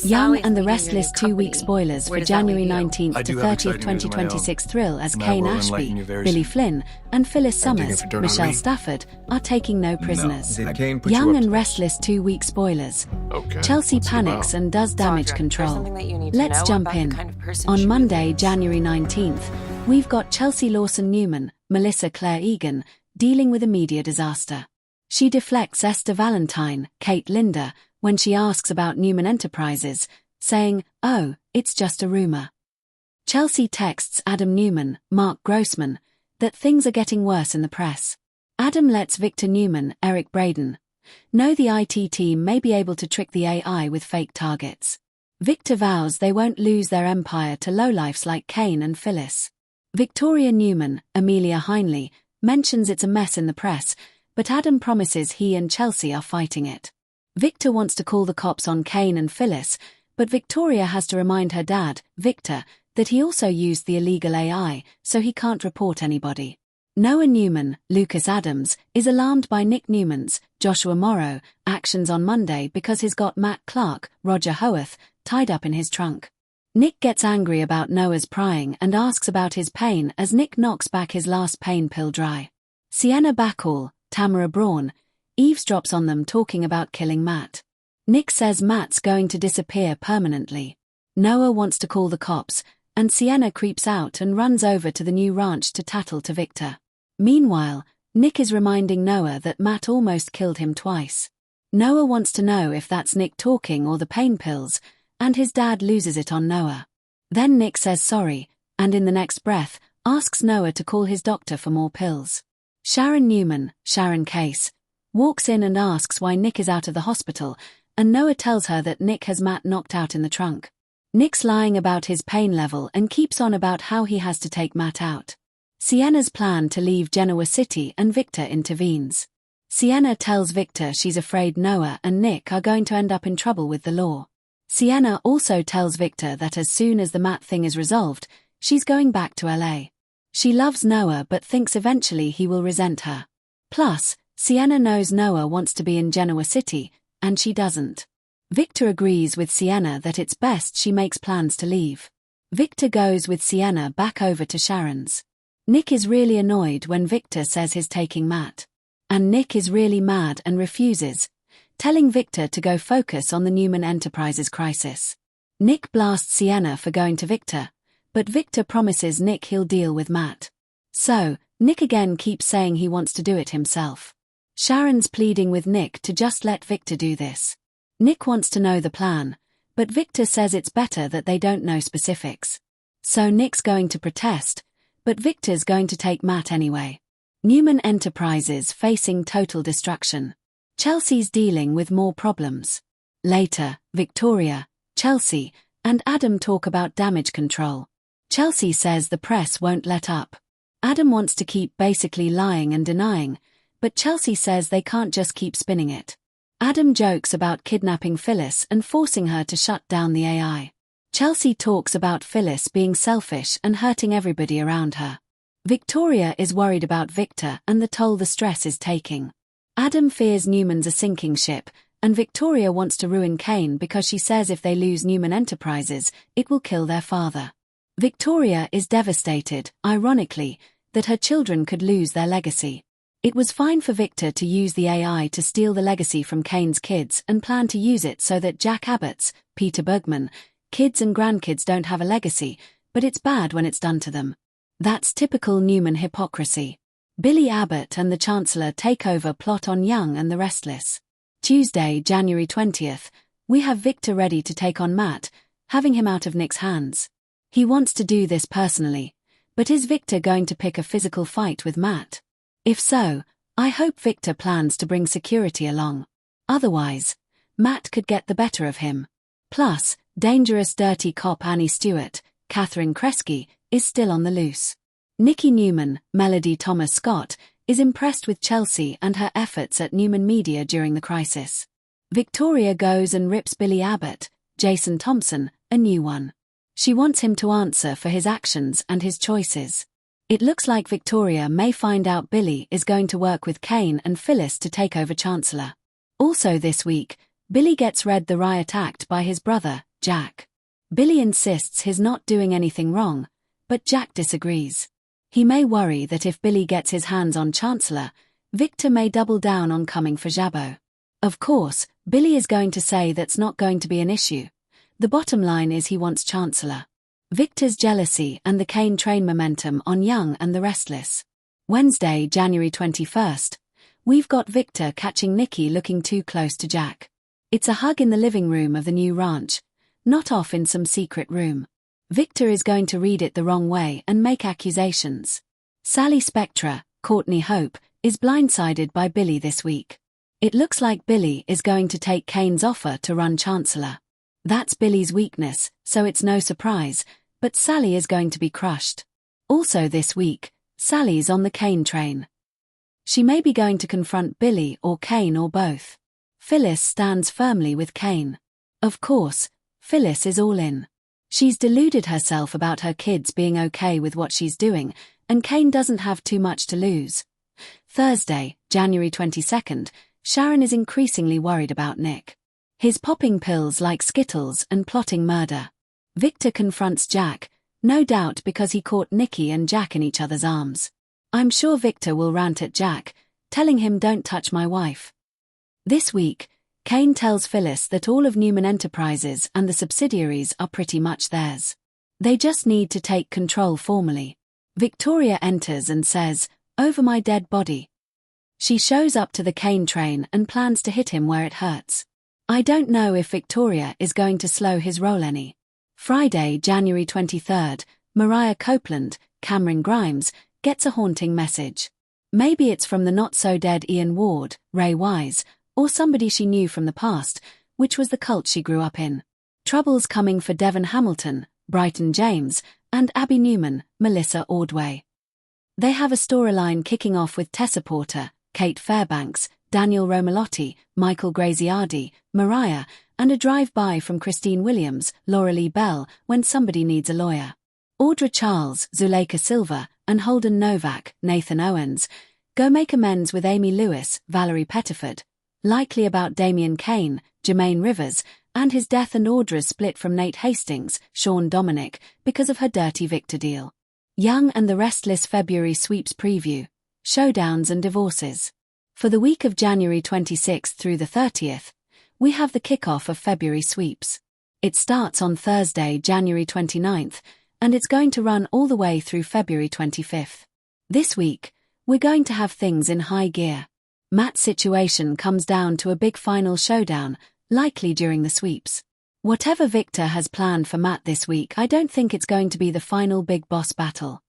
Young and the Restless 2-week spoilers for January 19th to 30th, 2026 thrill as Kane Ashby, Billy Flynn, and Phyllis Summers, Michelle Stafford, are taking no prisoners. Young and Restless 2-week spoilers. Chelsea panics and does damage control. Let's jump in. On Monday, January 19th, we've got Chelsea Lawson-Newman, Melissa Claire Egan, dealing with a media disaster. She deflects Esther Valentine, Kate Linda, when she asks about Newman Enterprises, saying, "Oh, it's just a rumor." Chelsea texts Adam Newman, Mark Grossman, that things are getting worse in the press. Adam lets Victor Newman, Eric Braden, know the IT team may be able to trick the AI with fake targets. Victor vows they won't lose their empire to lowlifes like Kane and Phyllis. Victoria Newman, Amelia Heinley, mentions it's a mess in the press, but Adam promises he and Chelsea are fighting it. Victor wants to call the cops on Kane and Phyllis, but Victoria has to remind her dad, Victor, that he also used the illegal AI, so he can't report anybody. Noah Newman, Lucas Adams, is alarmed by Nick Newman's, Joshua Morrow, actions on Monday because he's got Matt Clark, Roger Howarth, tied up in his trunk. Nick gets angry about Noah's prying and asks about his pain as Nick knocks back his last pain pill dry. Sienna Bacall, Tamara Braun, eavesdrops on them talking about killing Matt. Nick says Matt's going to disappear permanently. Noah wants to call the cops, and Sienna creeps out and runs over to the new ranch to tattle to Victor. Meanwhile, Nick is reminding Noah that Matt almost killed him twice. Noah wants to know if that's Nick talking or the pain pills, and his dad loses it on Noah. Then Nick says sorry, and in the next breath, asks Noah to call his doctor for more pills. Sharon Newman, Sharon Case, walks in and asks why Nick is out of the hospital, and Noah tells her that Nick has Matt knocked out in the trunk. Nick's lying about his pain level and keeps on about how he has to take Matt out. Sienna's plan to leave Genoa City and Victor intervenes. Sienna tells Victor she's afraid Noah and Nick are going to end up in trouble with the law. Sienna also tells Victor that as soon as the Matt thing is resolved, she's going back to LA. She loves Noah but thinks eventually he will resent her. Plus, Sienna knows Noah wants to be in Genoa City, and she doesn't. Victor agrees with Sienna that it's best she makes plans to leave. Victor goes with Sienna back over to Sharon's. Nick is really annoyed when Victor says he's taking Matt. And Nick is really mad and refuses, telling Victor to go focus on the Newman Enterprises crisis. Nick blasts Sienna for going to Victor, but Victor promises Nick he'll deal with Matt. So, Nick again keeps saying he wants to do it himself. Sharon's pleading with Nick to just let Victor do this. Nick wants to know the plan, but Victor says it's better that they don't know specifics. So Nick's going to protest, but Victor's going to take Matt anyway. Newman Enterprises facing total destruction. Chelsea's dealing with more problems. Later, Victoria, Chelsea, and Adam talk about damage control. Chelsea says the press won't let up. Adam wants to keep basically lying and denying, but Chelsea says they can't just keep spinning it. Adam jokes about kidnapping Phyllis and forcing her to shut down the AI. Chelsea talks about Phyllis being selfish and hurting everybody around her. Victoria is worried about Victor and the toll the stress is taking. Adam fears Newman's a sinking ship, and Victoria wants to ruin Kane because she says if they lose Newman Enterprises, it will kill their father. Victoria is devastated, ironically, that her children could lose their legacy. It was fine for Victor to use the AI to steal the legacy from Kane's kids and plan to use it so that Jack Abbott's, Peter Bergman, kids and grandkids don't have a legacy, but it's bad when it's done to them. That's typical Newman hypocrisy. Billy Abbott and the Chancellor takeover plot on Young and the Restless. Tuesday, January 20th, we have Victor ready to take on Matt, having him out of Nick's hands. He wants to do this personally, but is Victor going to pick a physical fight with Matt? If so, I hope Victor plans to bring security along. Otherwise, Matt could get the better of him. Plus, dangerous dirty cop Annie Stewart, Catherine Kresge, is still on the loose. Nikki Newman, Melody Thomas Scott, is impressed with Chelsea and her efforts at Newman Media during the crisis. Victoria goes and rips Billy Abbott, Jason Thompson, a new one. She wants him to answer for his actions and his choices. It looks like Victoria may find out Billy is going to work with Kane and Phyllis to take over Chancellor. Also this week, Billy gets read the riot act by his brother, Jack. Billy insists he's not doing anything wrong, but Jack disagrees. He may worry that if Billy gets his hands on Chancellor, Victor may double down on coming for Jabot. Of course, Billy is going to say that's not going to be an issue. The bottom line is he wants Chancellor. Victor's jealousy and the Kane train momentum on Young and the Restless. Wednesday, January 21st. We've got Victor catching Nikki looking too close to Jack. It's a hug in the living room of the new ranch, not off in some secret room. Victor is going to read it the wrong way and make accusations. Sally Spectra, Courtney Hope, is blindsided by Billy this week. It looks like Billy is going to take Kane's offer to run Chancellor. That's Billy's weakness, so it's no surprise, but Sally is going to be crushed. Also this week, Sally's on the Kane train. She may be going to confront Billy or Kane or both. Phyllis stands firmly with Kane. Of course, Phyllis is all in. She's deluded herself about her kids being okay with what she's doing, and Kane doesn't have too much to lose. Thursday, January 22nd, Sharon is increasingly worried about Nick. He's popping pills like Skittles and plotting murder. Victor confronts Jack, no doubt because he caught Nikki and Jack in each other's arms. I'm sure Victor will rant at Jack, telling him don't touch my wife. This week, Kane tells Phyllis that all of Newman Enterprises and the subsidiaries are pretty much theirs. They just need to take control formally. Victoria enters and says, "Over my dead body." She shows up to the Kane train and plans to hit him where it hurts. I don't know if Victoria is going to slow his roll any. Friday, January 23rd, Mariah Copeland, Cameron Grimes, gets a haunting message. Maybe it's from the not-so-dead Ian Ward, Ray Wise, or somebody she knew from the past, which was the cult she grew up in. Trouble's coming for Devon Hamilton, Brighton James, and Abby Newman, Melissa Ordway. They have a storyline kicking off with Tessa Porter, Kate Fairbanks, Daniel Romalotti, Michael Graziardi, Mariah, and a drive-by from Christine Williams, Laura Lee Bell, when somebody needs a lawyer. Audra Charles, Zuleika Silva, and Holden Novak, Nathan Owens, go make amends with Amy Lewis, Valerie Pettiford, likely about Damien Kane, Jermaine Rivers, and his death, and Audra's split from Nate Hastings, Sean Dominic, because of her Dirty Victor deal. Young and the Restless February sweeps preview, showdowns and divorces. For the week of January 26th through the 30th, we have the kickoff of February sweeps. It starts on Thursday, January 29th, and it's going to run all the way through February 25th. This week, we're going to have things in high gear. Matt's situation comes down to a big final showdown, likely during the sweeps. Whatever Victor has planned for Matt this week, I don't think it's going to be the final big boss battle.